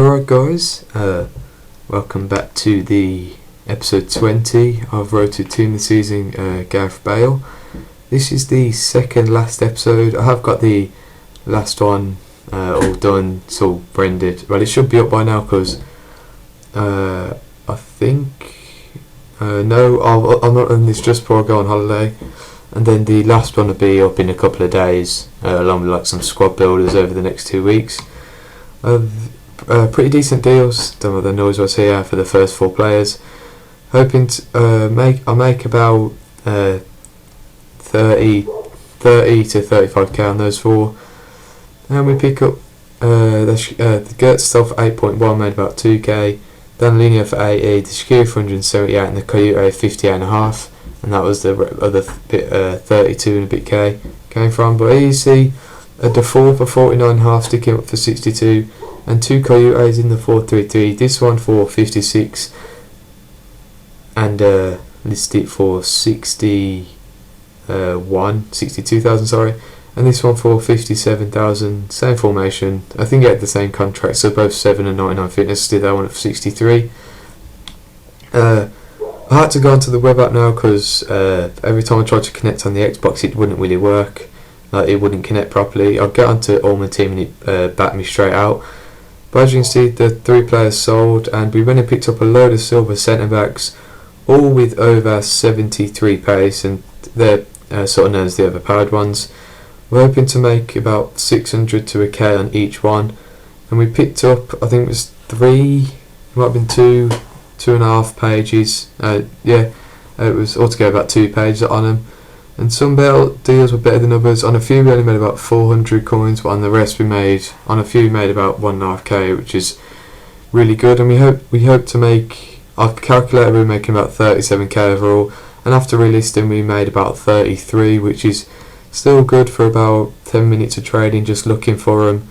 Alright guys, welcome back to the episode 20 of Road to Team the Season, Gareth Bale. This is the second last episode. I have got the last one all done, it's all rendered. Well, it should be up by now because I think, no, I'll not run this just before I go on holiday. And then the last one will be up in a couple of days, along with like some squad builders over the next 2 weeks. Pretty decent deals. Don't know what the noise was here for the first 4 players. Hoping to make about 30 to 35k on those 4. And we pick up the Gertz stuff for 8.1, made about 2k. Dan Linear for 80, the Shakir for 178, and the Coyote 58.5. And that was the other bit 32 and a bit k came from. But here you see a Defoe for 49.5 sticking up for 62. And 2 Coyotes in the 433. This one for 56 and listed for 62,000, sorry. And this one for 57,000. Same formation. I think it had the same contract, so both 7 and 99 fitness. Did that one for 63. I had to go onto the web app now because every time I tried to connect on the Xbox, it wouldn't really work. Like, it wouldn't connect properly. I'd get onto all my team and it backed me straight out. But as you can see, the 3 players sold, and we went and picked up a load of silver centre backs, all with over 73 pace, and they're sort of known as the overpowered ones. We're hoping to make about 600 to a k on each one, and we picked up, I think it was 3, it might have been 2.5 pages. It was altogether about 2 pages on them. And some deals were better than others. On a few we only made about 400 coins, but on the rest on a few we made about 1.5k, which is really good. And we hope to make, I've calculated we're making about 37k overall, and after relisting we made about 33, which is still good for about 10 minutes of trading, just looking for them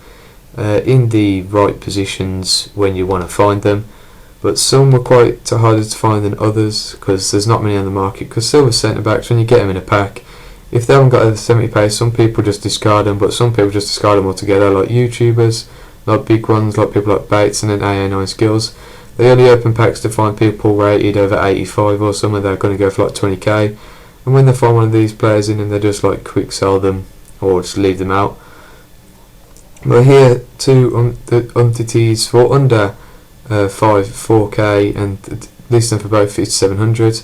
in the right positions when you want to find them. But some were quite harder to find than others because there's not many on the market. Because silver centre backs, when you get them in a pack, if they haven't got over 70 pace, some people just discard them, but some people just discard them altogether, like YouTubers, like big ones, like people like Bates and then AA9 Skills. They only open packs to find people rated over 85 or somewhere they're going to go for like 20k. And when they find one of these players in, and they just like quick sell them or just leave them out. But here, 2 entities for under 4k and listing for both 5700.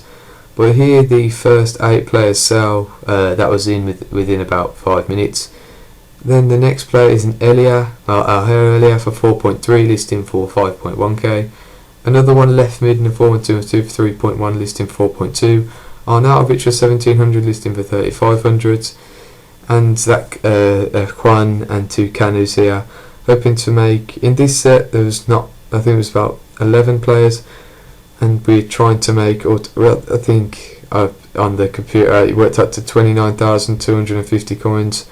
But here the first 8 players sell, that was within about 5 minutes. Then the next player is an Elia for 4.3, listing for 5.1k. Another one left mid in the 4-1-2 for 3.1, listing for 4.2. Arnautovic for 1700, listing for 3500. And Zach Kwan and 2 Canus here, hoping to make, in this set there was not, I think it was about 11 players, and we're trying to make, I think on the computer it worked out to 29,250 coins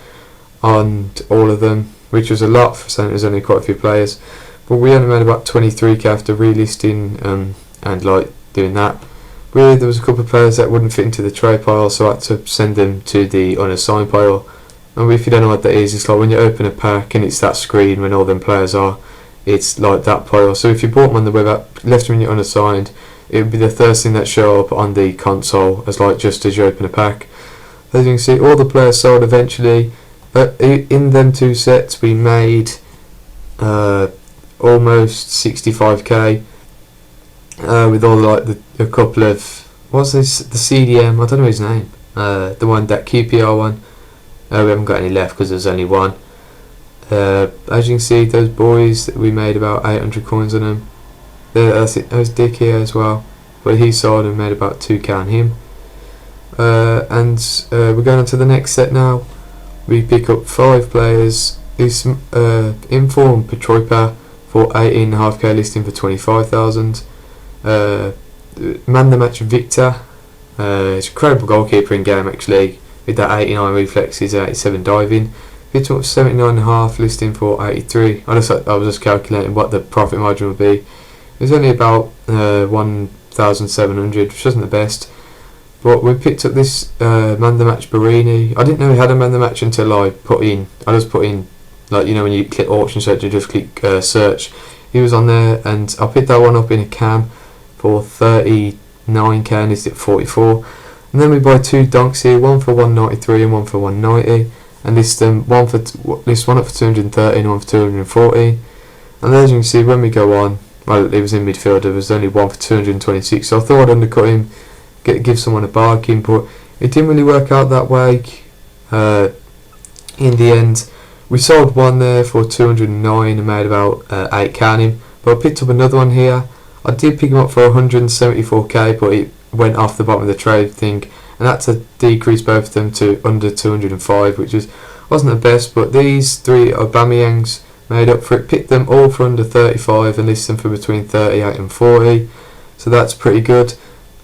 on all of them, which was a lot for saying there's only quite a few players. But we only made about 23k after relisting and like doing that. There was a couple of players that wouldn't fit into the trade pile, so I had to send them to the unassigned pile. And if you don't know what that is, it's like when you open a pack and it's that screen when all them players are. It's like that pile. So if you bought them on the web app, left them in your unassigned, it would be the first thing that show up on the console as like just as you open a pack. As you can see, all the players sold eventually. In them 2 sets we made almost 65k with all like a couple of, what's this, the CDM, I don't know his name, the one, that QPR one. We haven't got any left because there's only one. As you can see, those boys, we made about 800 coins on them. There's Dick here as well, but he sold and made about 2k on him. We're going on to the next set now. We pick up 5 players. This Informed Petroipa for 18.5k, listing for 25,000. Man the match Victor, he's an incredible goalkeeper in game actually, with that 89 reflexes, 87 diving. Picked up 79.5, listing for 83. I was just calculating what the profit margin would be. It was only about 1,700, which wasn't the best. But we picked up this man the match Barini. I didn't know we had a man the match until I just put in, like, you know, when you click auction search, you just click search. he was on there, and I picked that one up in a cam for 39k and listed at 44. And then we buy 2 donks here, one for 193 and one for 190, and list them one up for 230 and one for 240. And as you can see, when we go on, well, it was in midfield, there was only one for 226, so I thought I'd undercut him, give someone a bargain, but it didn't really work out that way. In the end, we sold one there for 209 and made about 8k on him, but I picked up another one here. I did pick him up for 174k, but it went off the bottom of the trade thing, and that's to decrease both of them to under 205, which wasn't the best, but these 3 Aubameyangs made up for it. Picked them all for under 35 and list them for between 38 and 40, so that's pretty good.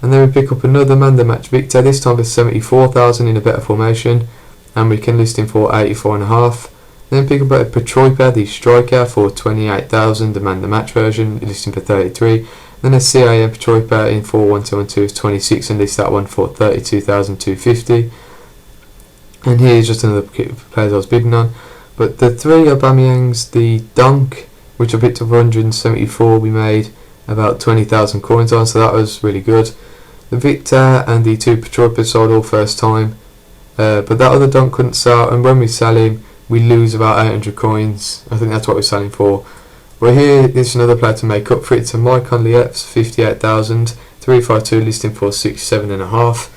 And then we pick up another man the match Victor, this time for 74,000 in a better formation, and we can list him for 84.5. Then pick up a Petroipa, the striker, for 28,000, the man the match version, listing for 33. Then a CIM Petroipa in 4-1-2-1-2 is 26 and list that one for 32,250. And here's just another player I was bidding on. But the 3 Aubameyangs, the Dunk, which I picked up for 174, we made about 20,000 coins on, so that was really good. The Victor and the 2 Petroipas sold all first time, but that other Dunk couldn't sell, and when we sell him, we lose about 800 coins. I think that's what we're selling for. But here is another player to make up for it. So Mike Conley's 58,000, 352 listing for 67.5.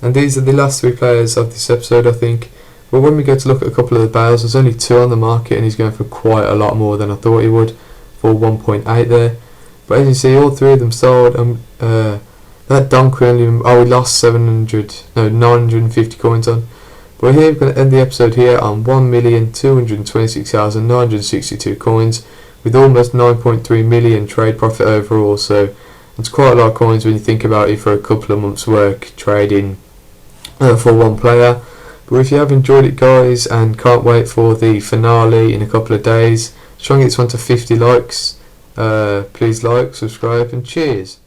And these are the last 3 players of this episode, I think. But when we go to look at a couple of the Bales, there's only 2 on the market, and he's going for quite a lot more than I thought he would, for 1.8 there. But as you see, all 3 of them sold. That Dunk we lost 950 coins on. But here we're going to end the episode here on 1,226,962 coins, with almost 9.3 million trade profit overall. So it's quite a lot of coins when you think about it for a couple of months' work trading for one player. But if you have enjoyed it, guys, and can't wait for the finale in a couple of days, try and get this one to 50 likes. Please like, subscribe, and cheers.